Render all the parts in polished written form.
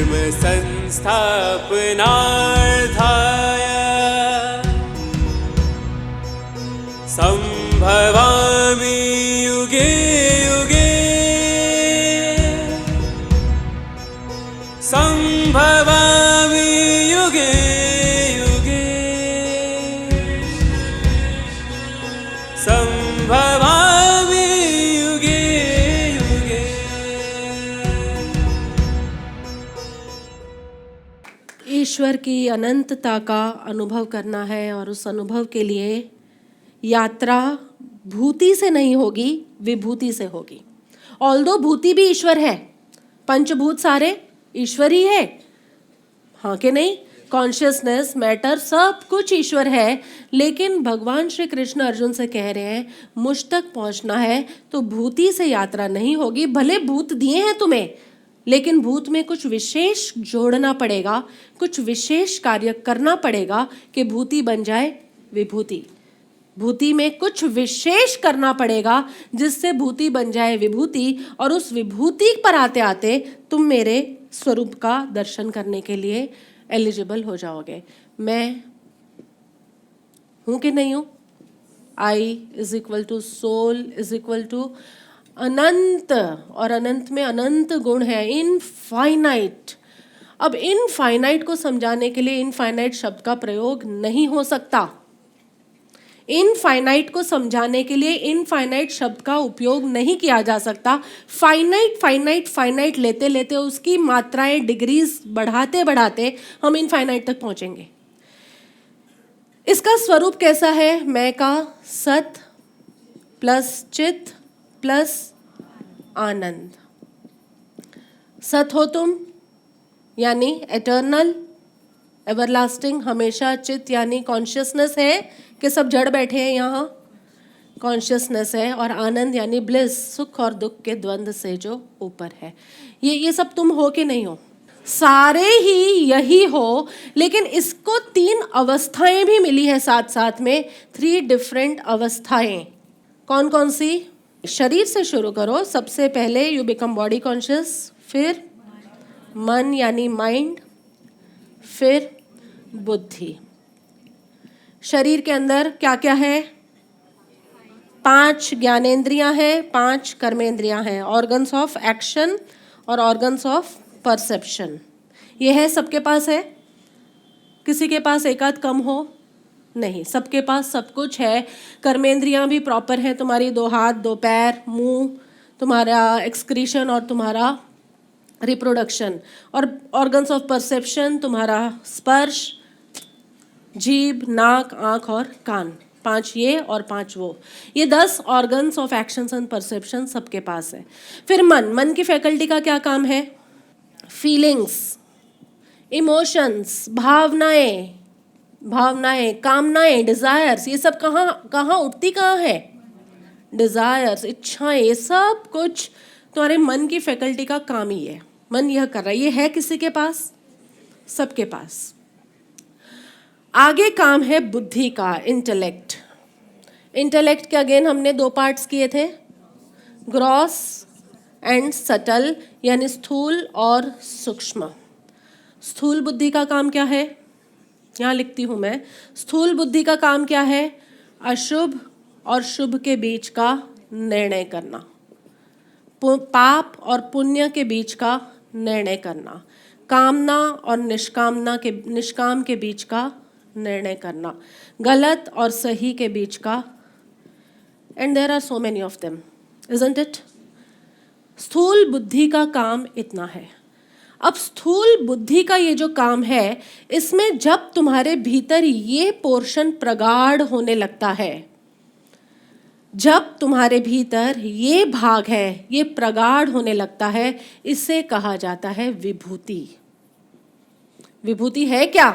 धर्म संस्थापनार्थाय संभवामि युगे युगे संभवामि युगे युगे संभवामि युगे युगे। ईश्वर की अनंतता का अनुभव करना है और उस अनुभव के लिए यात्रा भूति से नहीं होगी, विभूति से होगी। ऑल्दो भूति भी ईश्वर है, पंचभूत सारे ईश्वर ही है, हाँ कि नहीं? कॉन्शियसनेस, मैटर, सब कुछ ईश्वर है। लेकिन भगवान श्री कृष्ण अर्जुन से कह रहे हैं मुझ तक पहुंचना है तो भूति से यात्रा नहीं होगी। भले भूत दिए हैं तुम्हें, लेकिन भूत में कुछ विशेष जोड़ना पड़ेगा, कुछ विशेष कार्य करना पड़ेगा कि भूति बन जाए विभूति। भूति में कुछ विशेष करना पड़ेगा जिससे भूति बन जाए विभूति, और उस विभूति पर आते आते तुम मेरे स्वरूप का दर्शन करने के लिए एलिजिबल हो जाओगे। मैं हूँ कि नहीं हूँ? I is equal to soul is equal to अनंत, और अनंत में अनंत गुण है, इनफाइनाइट। अब इनफाइनाइट को समझाने के लिए इनफाइनाइट शब्द का प्रयोग नहीं हो सकता। इनफाइनाइट को समझाने के लिए इनफाइनाइट शब्द का उपयोग नहीं किया जा सकता। फाइनाइट फाइनाइट फाइनाइट लेते लेते उसकी मात्राएं, डिग्रीज बढ़ाते बढ़ाते हम इनफाइनाइट तक पहुंचेंगे। इसका स्वरूप कैसा है? मैं का सत प्लस चित प्लस आनंद। सत हो तुम यानी एटर्नल, एवरलास्टिंग, हमेशा। चित यानी कॉन्शियसनेस है कि सब जड़ बैठे हैं यहाँ, कॉन्शियसनेस है। और आनंद यानी ब्लिस, सुख और दुख के द्वंद्व से जो ऊपर है। ये सब तुम हो कि नहीं हो? सारे ही यही हो, लेकिन इसको 3 अवस्थाएं भी मिली है साथ साथ में, 3 डिफरेंट अवस्थाएं। कौन कौन सी? शरीर से शुरू करो। सबसे पहले यू बिकम बॉडी कॉन्शियस, फिर मन यानी माइंड, फिर बुद्धि। शरीर के अंदर क्या क्या है? 5 ज्ञानेंद्रियां हैं, 5 कर्मेंद्रियां हैं, ऑर्गन्स ऑफ एक्शन और ऑर्गन्स ऑफ परसेप्शन। ये है, सबके पास है? किसी के पास एक आध कम हो? नहीं, सबके पास सब कुछ है। कर्मेंद्रियां भी प्रॉपर हैं तुम्हारी, 2 हाथ 2 पैर, मुंह, तुम्हारा एक्सक्रीशन और तुम्हारा रिप्रोडक्शन। और ऑर्गन्स ऑफ परसेप्शन तुम्हारा स्पर्श, जीभ, नाक, आँख और कान। 5 ये और 5 वो। ये 10 organs of actions and perception सबके पास है। फिर मन की फैकल्टी का क्या काम है? फीलिंग्स, इमोशंस, भावनाएं, कामनाएं, डिजायर्स, ये सब कहाँ उठती कहाँ है? डिजायर्स, इच्छाएं, ये सब कुछ तुम्हारे मन की फैकल्टी का काम ही है। मन यह कर रहा है। ये है किसी के पास? सबके पास। आगे काम है बुद्धि का, इंटेलेक्ट। इंटेलेक्ट के अगेन हमने 2 पार्ट्स किए थे, ग्रॉस एंड सटल, यानी स्थूल और सूक्ष्म। स्थूल बुद्धि का काम क्या है? यहाँ लिखती हूँ मैं। स्थूल बुद्धि का काम क्या है? अशुभ और शुभ के बीच का निर्णय करना, पाप और पुण्य के बीच का निर्णय करना, कामना और निष्काम के बीच का निर्णय करना, गलत और सही के बीच का। And there are so many of them, isn't it? स्थूल बुद्धि का काम इतना है। अब स्थूल बुद्धि का ये जो काम है, इसमें जब तुम्हारे भीतर ये पोर्शन प्रगाढ़ होने लगता है, जब तुम्हारे भीतर ये भाग है ये प्रगाढ़ होने लगता है, इसे कहा जाता है विभूति। विभूति है क्या?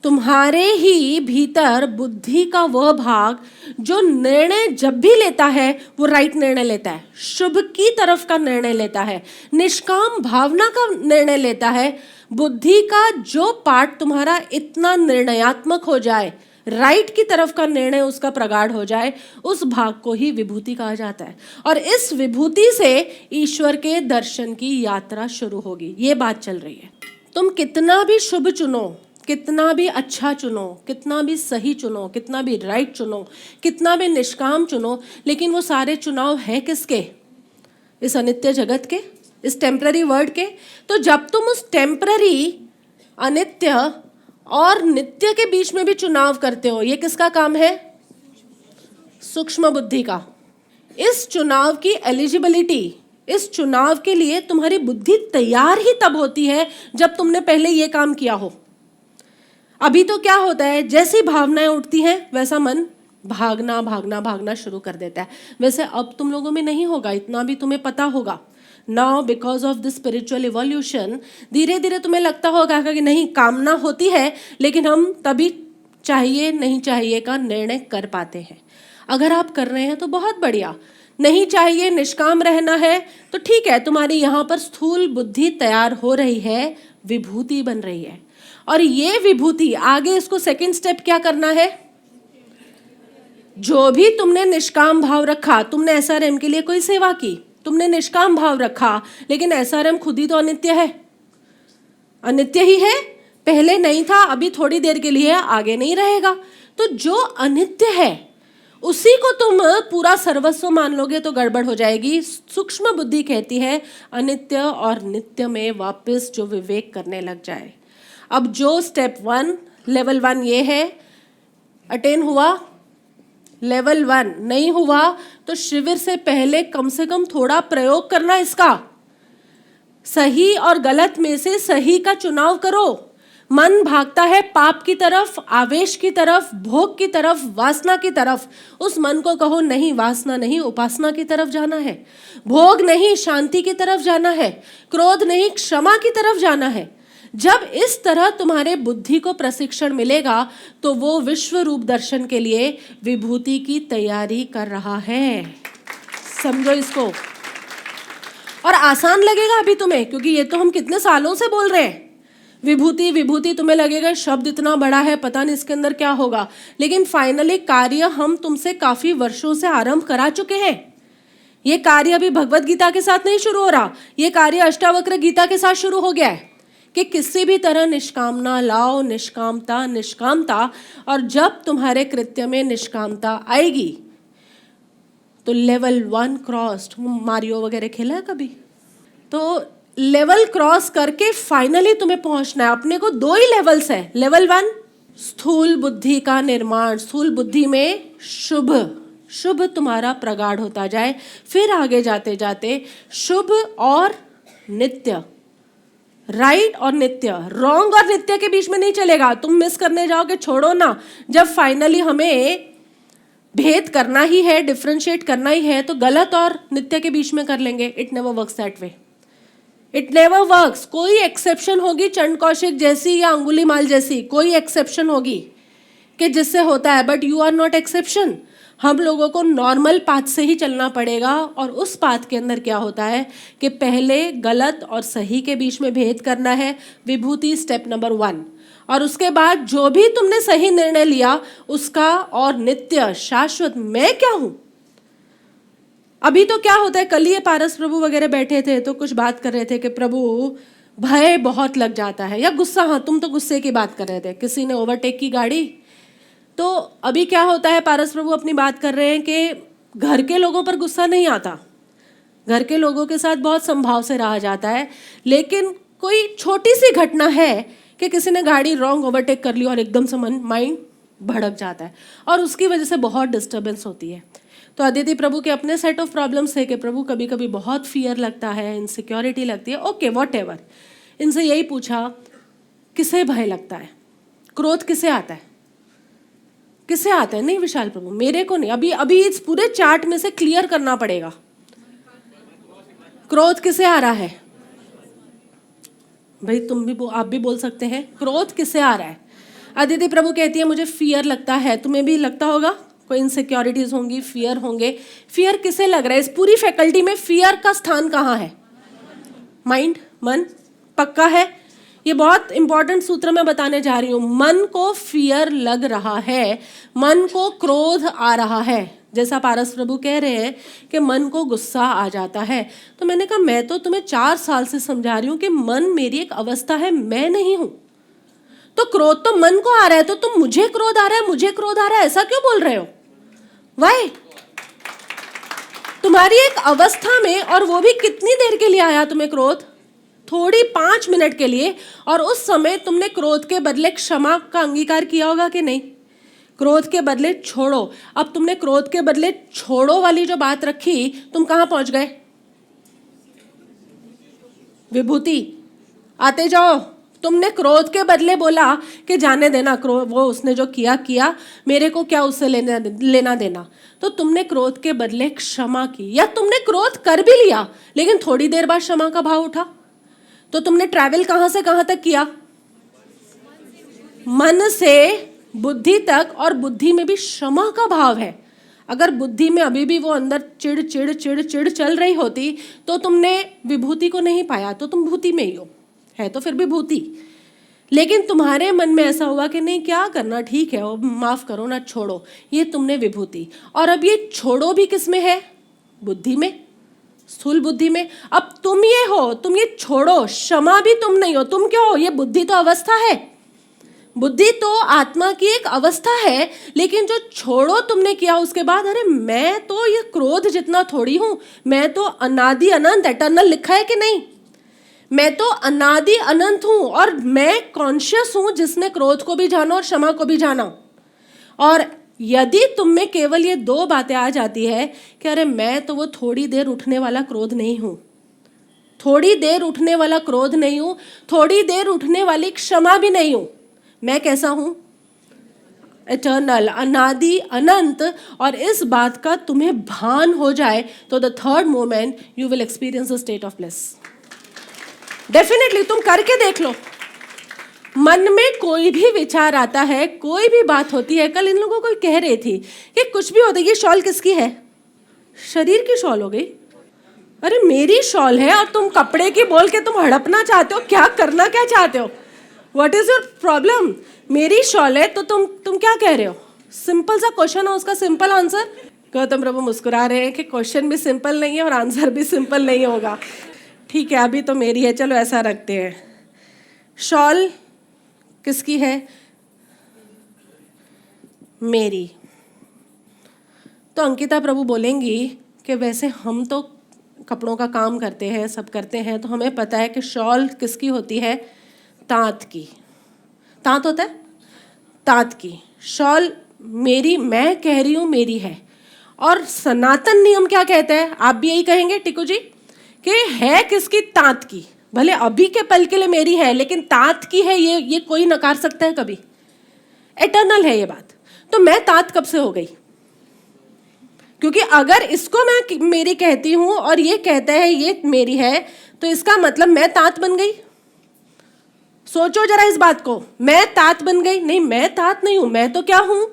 तुम्हारे ही भीतर बुद्धि का वह भाग जो निर्णय जब भी लेता है वो राइट निर्णय लेता है, शुभ की तरफ का निर्णय लेता है, निष्काम भावना का निर्णय लेता है। बुद्धि का जो पार्ट तुम्हारा इतना निर्णयात्मक हो जाए, राइट की तरफ का निर्णय उसका प्रगाढ़ हो जाए, उस भाग को ही विभूति कहा जाता है। और इस विभूति से ईश्वर के दर्शन की यात्रा शुरू होगी। ये बात चल रही है। तुम कितना भी शुभ चुनो, कितना भी अच्छा चुनो, कितना भी सही चुनो, कितना भी राइट चुनो, कितना भी निष्काम चुनो, लेकिन वो सारे चुनाव है किसके? इस अनित्य जगत के, इस टेम्पररी वर्ड के। तो जब तुम उस टेम्पररी, अनित्य और नित्य के बीच में भी चुनाव करते हो, ये किसका काम है? सूक्ष्म बुद्धि का। इस चुनाव की एलिजिबिलिटी, इस चुनाव के लिए तुम्हारी बुद्धि तैयार ही तब होती है जब तुमने पहले ये काम किया हो। अभी तो क्या होता है, जैसी भावनाएं उठती हैं वैसा मन भागना भागना भागना शुरू कर देता है। वैसे अब तुम लोगों में नहीं होगा, इतना भी तुम्हें पता होगा। Now because of the spiritual evolution धीरे धीरे तुम्हें लगता होगा कि नहीं, कामना होती है लेकिन हम तभी चाहिए नहीं चाहिए का निर्णय कर पाते हैं। अगर आप कर रहे हैं तो बहुत बढ़िया। नहीं चाहिए, निष्काम रहना है तो ठीक है, तुम्हारी यहाँ पर स्थूल बुद्धि तैयार हो रही है, विभूति बन रही है। और ये विभूति आगे, इसको सेकंड स्टेप क्या करना है? जो भी तुमने निष्काम भाव रखा, तुमने एसआरएम के लिए कोई सेवा की, तुमने निष्काम भाव रखा, लेकिन एसआरएम खुद ही तो अनित्य है, अनित्य ही है। पहले नहीं था, अभी थोड़ी देर के लिए, आगे नहीं रहेगा। तो जो अनित्य है उसी को तुम पूरा सर्वस्व मान लोगे तो गड़बड़ हो जाएगी। सूक्ष्म बुद्धि कहती है अनित्य और नित्य में वापस जो विवेक करने लग जाए। अब जो स्टेप 1, लेवल 1 ये है, अटेन हुआ। लेवल 1 नहीं हुआ तो शिविर से पहले कम से कम थोड़ा प्रयोग करना इसका। सही और गलत में से सही का चुनाव करो। मन भागता है पाप की तरफ, आवेश की तरफ, भोग की तरफ, वासना की तरफ। उस मन को कहो नहीं, वासना नहीं, उपासना की तरफ जाना है। भोग नहीं, शांति की तरफ जाना है। क्रोध नहीं, क्षमा की तरफ जाना है। जब इस तरह तुम्हारे बुद्धि को प्रशिक्षण मिलेगा तो वो विश्व रूप दर्शन के लिए विभूति की तैयारी कर रहा है। समझो इसको। और आसान लगेगा अभी तुम्हें, क्योंकि ये तो हम कितने सालों से बोल रहे हैं। विभूति विभूति, तुम्हें लगेगा शब्द इतना बड़ा है, पता नहीं इसके अंदर क्या होगा। लेकिन फाइनली कार्य हम तुमसे काफी वर्षों से आरंभ करा चुके हैं। ये कार्य अभी भगवत गीता के साथ नहीं शुरू हो रहा, ये कार्य अष्टावक्र गीता के साथ शुरू हो गया है कि किसी भी तरह निष्कामना लाओ, निष्कामता निष्कामता। और जब तुम्हारे कृत्य में निष्कामता आएगी तो लेवल 1 क्रॉस्ड। मारियो वगैरह खेला है कभी? तो लेवल क्रॉस करके फाइनली तुम्हें पहुंचना है। अपने को 2 ही लेवल्स है। लेवल 1 स्थूल बुद्धि का निर्माण, स्थूल बुद्धि में शुभ शुभ तुम्हारा प्रगाढ़ होता जाए। फिर आगे जाते जाते शुभ और नित्य, राइट और नित्य, रॉन्ग और नित्य के बीच में नहीं चलेगा। तुम मिस करने जाओगे, छोड़ो ना। जब फाइनली हमें भेद करना ही है, डिफरेंशिएट करना ही है, तो गलत और नित्य के बीच में कर लेंगे। It never works that way, it never works. कोई एक्सेप्शन होगी चंड कौशिक जैसी या अंगुलीमाल जैसी, कोई एक्सेप्शन होगी कि जिससे होता है, but you are not exception. हम लोगों को नॉर्मल पाथ से ही चलना पड़ेगा। और उस पाथ के अंदर क्या होता है कि पहले गलत और सही के बीच में भेद करना है, विभूति स्टेप नंबर 1। और उसके बाद जो भी तुमने सही निर्णय लिया उसका और नित्य शाश्वत मैं क्या हूं। अभी तो क्या होता है, कल ये पारस प्रभु वगैरह बैठे थे तो कुछ बात कर रहे थे कि प्रभु भय बहुत लग जाता है, या गुस्सा। हाँ, तुम तो गुस्से की बात कर रहे थे, किसी ने ओवरटेक की गाड़ी। तो अभी क्या होता है, पारस प्रभु अपनी बात कर रहे हैं कि घर के लोगों पर गुस्सा नहीं आता, घर के लोगों के साथ बहुत संभाव से रहा जाता है। लेकिन कोई छोटी सी घटना है कि किसी ने गाड़ी रॉन्ग ओवरटेक कर ली और एकदम से माइंड भड़क जाता है और उसकी वजह से बहुत डिस्टर्बेंस होती है। तो अदिति प्रभु के अपने सेट ऑफ प्रॉब्लम्स है कि प्रभु कभी कभी बहुत फियर लगता है, इनसिक्योरिटी लगती है। Okay, what ever. इनसे यही पूछा किसे भय लगता है, क्रोध किसे आता है, किसे आता है? नहीं विशाल प्रभु, मेरे को नहीं। अभी इस पूरे चार्ट में से क्लियर करना पड़ेगा। क्रोध किसे आ रहा है भाई? आप भी बोल सकते हैं, क्रोध किसे आ रहा है? अदिति प्रभु कहती है मुझे फियर लगता है। तुम्हें भी लगता होगा, कोई इनसिक्योरिटीज होंगी, फियर होंगे। फियर किसे लग रहा है? इस पूरी फैकल्टी में फियर का स्थान कहाँ है? माइंड, मन, पक्का है। ये बहुत इंपॉर्टेंट सूत्र मैं बताने जा रही हूं। मन को फियर लग रहा है, मन को क्रोध आ रहा है, जैसा पारस प्रभु कह रहे हैं कि मन को गुस्सा आ जाता है। तो मैंने कहा मैं तो तुम्हें 4 साल से समझा रही हूं कि मन मेरी एक अवस्था है, मैं नहीं हूं। तो क्रोध तो मन को आ रहा है, तो तुम मुझे क्रोध आ रहा है, मुझे क्रोध आ रहा है, ऐसा क्यों बोल रहे हो? वाई? तुम्हारी एक अवस्था में, और वो भी कितनी देर के लिए आया तुम्हें क्रोध? थोड़ी 5 मिनट के लिए। और उस समय तुमने क्रोध के बदले क्षमा का अंगीकार किया होगा कि नहीं? क्रोध के बदले छोड़ो। अब तुमने क्रोध के बदले छोड़ो वाली जो बात रखी, तुम कहां पहुंच गए? विभूति। आते जाओ। तुमने क्रोध के बदले बोला कि जाने देना, क्रोध वो उसने जो किया किया, मेरे को क्या उससे लेना देना। तो तुमने क्रोध के बदले क्षमा की, या तुमने क्रोध कर भी लिया लेकिन थोड़ी देर बाद क्षमा का भाव उठा। तो तुमने ट्रैवल कहां से कहां तक किया? मन से बुद्धि तक, और बुद्धि में भी क्षमा का भाव है। अगर बुद्धि में अभी भी वो अंदर चिड़ चिड़ चिड़ चिड़ चल रही होती तो तुमने विभूति को नहीं पाया, तो तुम भूति में ही हो, है तो फिर भी भूति। लेकिन तुम्हारे मन में ऐसा हुआ कि नहीं, क्या करना, ठीक है, माफ करो ना, छोड़ो, ये तुमने विभूति। और अब ये छोड़ो भी किस में है? बुद्धि में, स्थूल बुद्धि में। अब तुम ये हो, तुम ये छोड़ो, क्षमा भी तुम नहीं हो। तुम क्या हो? ये बुद्धि तो अवस्था है, बुद्धि तो आत्मा की एक अवस्था है। लेकिन जो छोड़ो तुमने किया उसके बाद, अरे मैं तो ये क्रोध जितना थोड़ी हूं, मैं तो अनादि अनंत एटर्नल लिखा है कि नहीं? मैं तो अनादि अनंत हूं, और मैं कॉन्शियस हूं जिसने क्रोध को भी जाना और क्षमा को भी जाना। और यदि तुम में केवल ये 2 बातें आ जाती है कि अरे मैं तो वो थोड़ी देर उठने वाला क्रोध नहीं हूं, थोड़ी देर उठने वाला क्रोध नहीं हूं, थोड़ी देर उठने वाली क्षमा भी नहीं हूं, मैं कैसा हूं? एटर्नल, अनादि अनंत। और इस बात का तुम्हें भान हो जाए तो the third moment you will experience a state of bliss. Definitely तुम करके देख लो। मन में कोई भी विचार आता है, कोई भी बात होती है। कल इन लोगों को कह रही थी कि कुछ भी होता है, ये शॉल किसकी है? शरीर की शॉल हो गई। अरे मेरी शॉल है और तुम कपड़े की बोल के तुम हड़पना चाहते हो, क्या करना क्या चाहते हो? What is your problem? मेरी शॉल है तो तुम क्या कह रहे हो? सिंपल सा क्वेश्चन है, उसका सिंपल आंसर। गौतम प्रभु मुस्कुरा रहे हैं कि क्वेश्चन भी सिंपल नहीं है और आंसर भी सिंपल नहीं होगा। ठीक है, अभी तो मेरी है, चलो ऐसा रखते हैं। शॉल किसकी है? मेरी। तो अंकिता प्रभु बोलेंगी कि वैसे हम तो कपड़ों का काम करते हैं, सब करते हैं, तो हमें पता है कि शॉल किसकी होती है? तांत की। तांत होता है, तांत की शॉल मेरी, मैं कह रही हूं मेरी है। और सनातन नियम क्या कहता है? आप भी यही कहेंगे टिकू जी कि है किसकी? तांत की। भले अभी के पल के लिए मेरी है, लेकिन तांत की है, ये कोई नकार सकता है कभी? एटर्नल है ये बात। तो मैं तांत कब से हो गई? क्योंकि अगर इसको मैं मेरी कहती हूं और ये कहता है ये मेरी है, तो इसका मतलब मैं तांत बन गई। सोचो जरा इस बात को, मैं तात बन गई? नहीं, मैं तात नहीं हूं, मैं तो क्या हूं?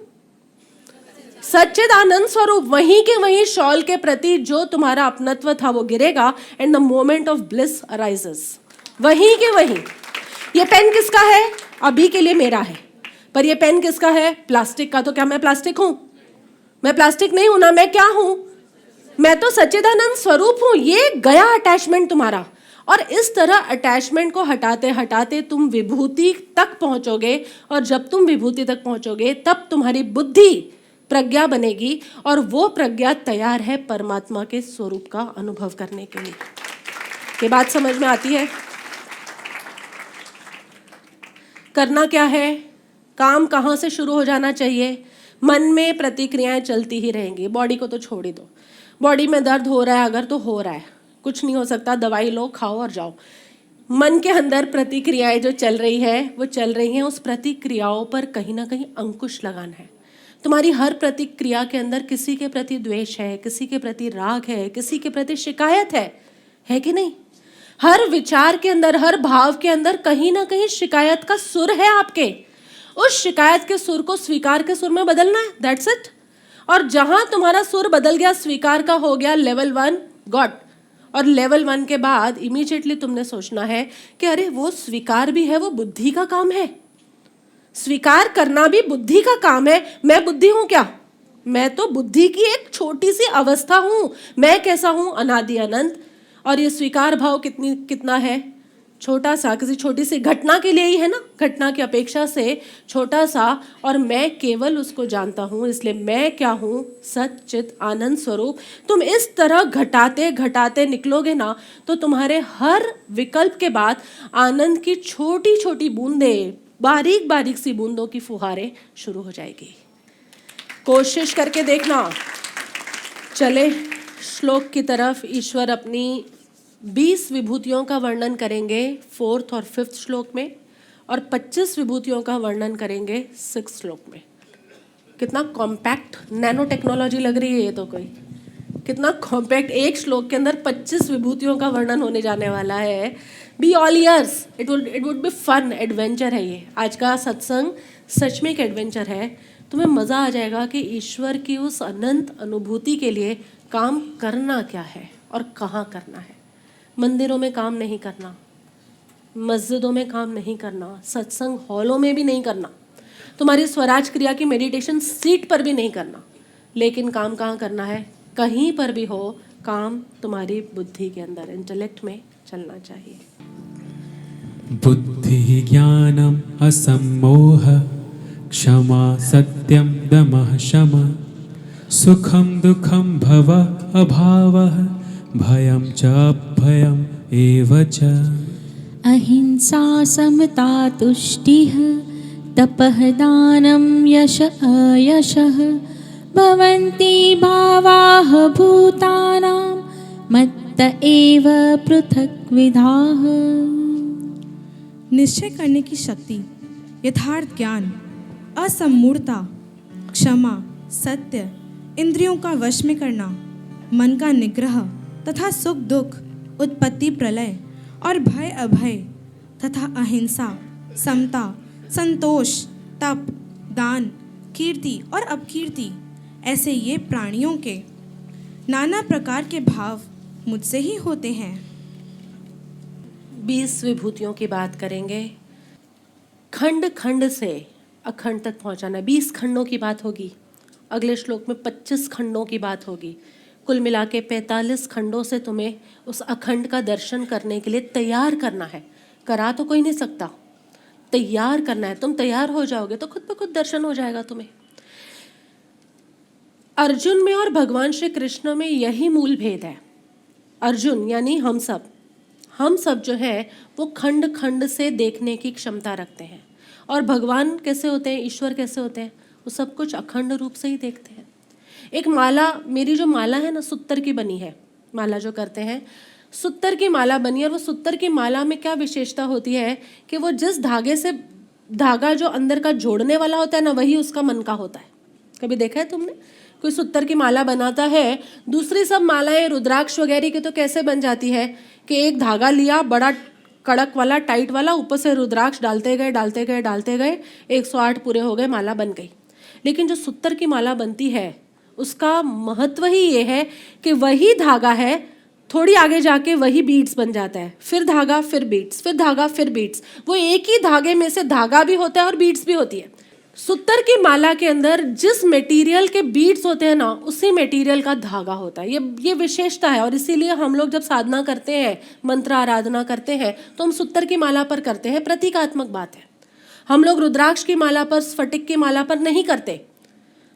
सच्चिदानंद स्वरूप। वहीं के वहीं शॉल के प्रति जो तुम्हारा अपनत्व था वो गिरेगा, and the moment of bliss arises. वहीं के वहीं। ये पेन किसका है? अभी के लिए मेरा है। पर ये पेन किसका है? प्लास्टिक का। तो क्या मैं प्लास्टिक हूं? मैं प्लास्टिक नहीं हूं ना। मैं क्या हूं? मैं तो सच्चिदानंद स्वरूप हूं। ये गया अटैचमेंट तुम्हारा। और इस तरह अटैचमेंट को हटाते हटाते तुम विभूति तक पहुंचोगे, और जब तुम विभूति तक पहुंचोगे तब तुम्हारी बुद्धि प्रज्ञा बनेगी, और वो प्रज्ञा तैयार है परमात्मा के स्वरूप का अनुभव करने के लिए। ये बात समझ में आती है? करना क्या है? काम कहाँ से शुरू हो जाना चाहिए? मन में प्रतिक्रियाएं चलती ही रहेंगी। बॉडी को तो छोड़ ही दो। बॉडी में दर्द हो रहा है अगर, तो हो रहा है, कुछ नहीं हो सकता, दवाई लो, खाओ और जाओ। मन के अंदर प्रतिक्रियाएं जो चल रही है वो चल रही हैं। उस प्रतिक्रियाओं पर कहीं ना कहीं अंकुश लगाना है। तुम्हारी हर प्रतिक्रिया के अंदर किसी के प्रति द्वेष है, किसी के प्रति राग है, किसी के प्रति शिकायत है कि नहीं? हर विचार के अंदर, हर भाव के अंदर कहीं ना कहीं शिकायत का सुर है आपके। उस शिकायत के सुर को स्वीकार के सुर में बदलना है, दैट्स इट। और जहां तुम्हारा सुर बदल गया, स्वीकार का हो गया लेवल 1 गॉड, और लेवल 1 के बाद इमीडिएटली तुमने सोचना है कि अरे वो स्वीकार भी है, वो बुद्धि का काम है। स्वीकार करना भी बुद्धि का काम है। मैं बुद्धि हूं क्या? मैं तो बुद्धि की एक छोटी सी अवस्था हूं। मैं कैसा हूं? अनादि अनंत। और ये स्वीकार भाव कितना है? छोटा सा, किसी छोटी सी घटना के लिए ही है ना, घटना की अपेक्षा से छोटा सा। और मैं केवल उसको जानता हूं, इसलिए मैं क्या हूं? सच्चित आनंद स्वरूप। तुम इस तरह घटाते घटाते निकलोगे ना, तो तुम्हारे हर विकल्प के बाद आनंद की छोटी छोटी बूंदें, बारीक बारीक सी बूंदों की फुहारें शुरू हो जाएगी। कोशिश करके देखना। चले श्लोक की तरफ। ईश्वर अपनी 20 विभूतियों का वर्णन करेंगे 4th और 5th श्लोक में, और 25 विभूतियों का वर्णन करेंगे 6th श्लोक में। कितना कॉम्पैक्ट नैनो टेक्नोलॉजी लग रही है ये तो। कोई कितना कॉम्पैक्ट, एक श्लोक के अंदर 25 विभूतियों का वर्णन होने जाने वाला है। Be all ears, it would be fun. Adventure है ये आज का सत्संग, सच में एक एडवेंचर है। तुम्हें मज़ा आ जाएगा कि ईश्वर की उस अनंत अनुभूति के लिए काम करना क्या है और कहाँ करना है। मंदिरों में काम नहीं करना, मस्जिदों में काम नहीं करना, सत्संग हॉलों में भी नहीं करना, तुम्हारी स्वराज क्रिया की मेडिटेशन सीट पर भी नहीं करना। लेकिन काम कहाँ करना है? कहीं पर भी हो, काम तुम्हारी बुद्धि के अंदर, इंटेलेक्ट में चलना चाहिए। बुद्धि ज्ञानम असम्मोह क्षमा सत्यम दमः शम सुखम दुखम भव अभावः भयं च अभयम् एव च। अहिंसा समता तुष्टिः तपः दानं यश अयशः भवन्ति भावाः भूतानां मत्त एव पृथक्विधाः। निश्चय करने की शक्ति, यथार्थ ज्ञान, असम्मूढ़ता, क्षमा, सत्य, इंद्रियों का वश में करना, मन का निग्रह तथा सुख दुख, उत्पत्ति प्रलय और भय अभय तथा अहिंसा, समता, संतोष, तप, दान, कीर्ति और अपकीर्ति, ऐसे ये प्राणियों के नाना प्रकार के भाव मुझसे ही होते हैं। 20 विभूतियों की बात करेंगे। खंड खंड से अखंड तक पहुंचाना। 20 खंडों की बात होगी। अगले श्लोक में 25 खंडों की बात होगी। कुल मिला के 45 खंडों से तुम्हें उस अखंड का दर्शन करने के लिए तैयार करना है। करा तो कोई नहीं सकता, तैयार करना है। तुम तैयार हो जाओगे तो खुद ब खुद दर्शन हो जाएगा तुम्हें। अर्जुन में और भगवान श्री कृष्ण में यही मूल भेद है। अर्जुन यानी हम सब जो है वो खंड खंड से देखने की क्षमता रखते हैं। और भगवान कैसे होते हैं, ईश्वर कैसे होते हैं? वो सब कुछ अखंड रूप से ही देखते हैं। एक माला, मेरी जो माला है ना, सूत्र की बनी है। माला जो करते हैं, सूत्र की माला बनी है। और वो सूत्र की माला में क्या विशेषता होती है कि वो जिस धागे से, धागा जो अंदर का जोड़ने वाला होता है ना, वही उसका मन का होता है। कभी देखा है तुमने? कोई सूत्र की माला बनाता है, दूसरी सब मालाएं रुद्राक्ष वगैरह की तो कैसे बन जाती है कि एक धागा लिया बड़ा कड़क वाला, टाइट वाला, ऊपर से रुद्राक्ष डालते गए 108 पूरे हो गए, माला बन गई। लेकिन जो सूत्र की माला बनती है उसका महत्व ही ये है कि वही धागा है, थोड़ी आगे जाके वही बीड्स बन जाता है, फिर धागा फिर बीड्स, फिर धागा फिर बीड्स। वो एक ही धागे में से धागा भी होता है और बीड्स भी होती है। सूत्र की माला के अंदर जिस मटेरियल के बीड्स होते हैं ना, उसी मटेरियल का धागा होता है। ये विशेषता है। और इसीलिए हम लोग जब साधना करते हैं, मंत्र आराधना करते हैं, तो हम सूत्र की माला पर करते हैं। प्रतीकात्मक बात है। हम लोग रुद्राक्ष की माला पर, स्फटिक की माला पर नहीं करते।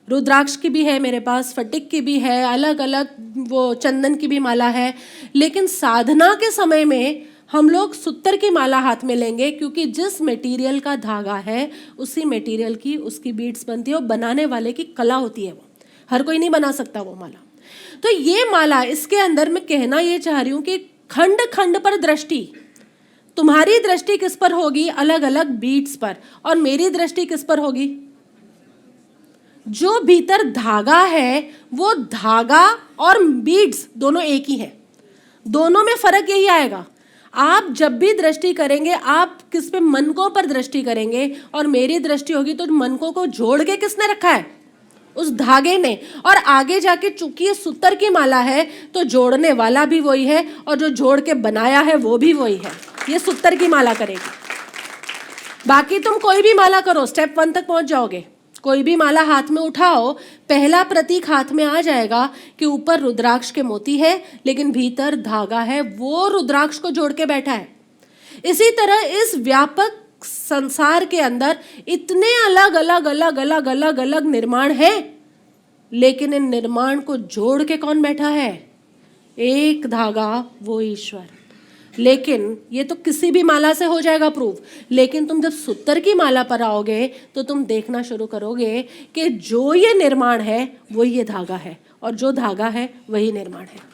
रुद्राक्ष की भी है मेरे पास, स्फटिक की भी है, अलग अलग वो चंदन की भी माला है। लेकिन साधना के समय में हम लोग सूत्र की माला हाथ में लेंगे, क्योंकि जिस मटेरियल का धागा है उसी मटेरियल की उसकी बीड्स बनती है। और बनाने वाले की कला होती है, वो हर कोई नहीं बना सकता वो माला। तो ये माला, इसके अंदर मैं कहना ये चाह रही हूँ कि खंड खंड पर दृष्टि, तुम्हारी दृष्टि किस पर होगी? अलग अलग बीड्स पर। और मेरी दृष्टि किस पर होगी? जो भीतर धागा है वो धागा और बीड्स दोनों एक ही हैं। दोनों में फर्क यही आएगा। आप जब भी दृष्टि करेंगे, आप किस पे? मनकों पर दृष्टि करेंगे। और मेरी दृष्टि होगी तो मनकों को जोड़ के किसने रखा है? उस धागे ने। और आगे जाके चूंकि ये सूत्र की माला है तो जोड़ने वाला भी वही है और जो जोड़ के बनाया है वो भी वही है। ये सूत्र की माला करेगी। बाकी तुम कोई भी माला करो, स्टेप 1 तक पहुंच जाओगे। कोई भी माला हाथ में उठाओ, पहला प्रतीक हाथ में आ जाएगा कि ऊपर रुद्राक्ष के मोती है लेकिन भीतर धागा है, वो रुद्राक्ष को जोड़ के बैठा है। इसी तरह इस व्यापक संसार के अंदर इतने अलग अलग अलग अलग अलग अलग निर्माण हैं, लेकिन इन निर्माण को जोड़ के कौन बैठा है? एक धागा, वो ईश्वर। लेकिन ये तो किसी भी माला से हो जाएगा प्रूफ, लेकिन तुम जब सूत्र की माला पर आओगे तो तुम देखना शुरू करोगे कि जो ये निर्माण है वही ये धागा है और जो धागा है वही निर्माण है।